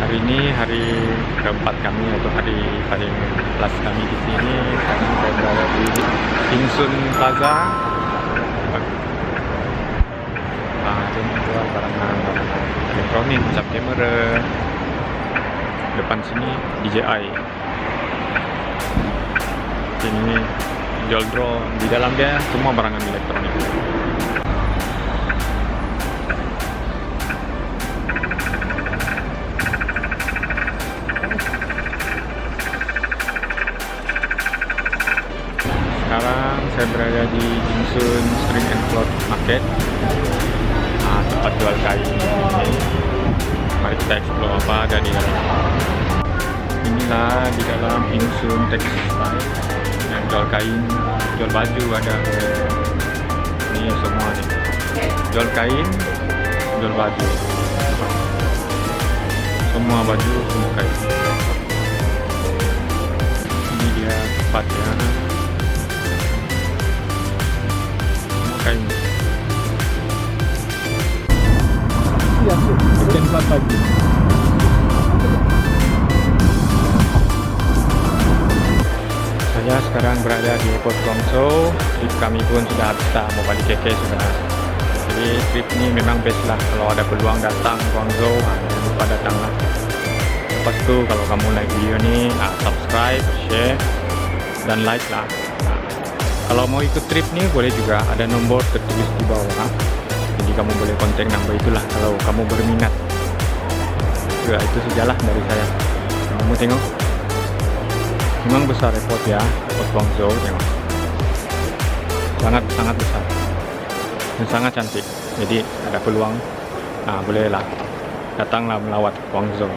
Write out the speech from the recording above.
Hari ini hari keempat kami atau hari paling last kami di sini. Sekarang saya berada di Insun Plaza. Dia menjual barang-barang elektronik, cap kamera. Depan sini DJI. Sini jual drone. Di dalam dia semua barangan elektronik. Sekarang saya berada di Insun String and Cloth Market, tempat jual kain ini. Mari kita explore apa ada di dalam. Inilah di dalam Insun Textile yang jual kain, jual baju ada. Ini semua nih, jual kain, jual baju, semua baju, semua kain. Ini dia tempatnya. Kain. Ya, bikin plat pagi. Saya sekarang berada di airport Guangzhou. Trip kami pun sudah habis, mau balik KK sudah. Jadi trip ini memang best lah kalau ada peluang datang Guangzhou, jangan lupa datanglah. Lepas itu kalau kamu like video ni, subscribe, share dan like lah. Kalau mau ikut trip ni boleh juga, ada nombor tertulis di bawah. Jadi kamu boleh kontak nombor itulah kalau kamu berminat. Ya, itu sajalah dari saya. Kamu tengok, memang besar airport ya, airport Guangzhou, tengok. Sangat besar dan sangat cantik. Jadi ada peluang, bolehlah datanglah melawat Guangzhou.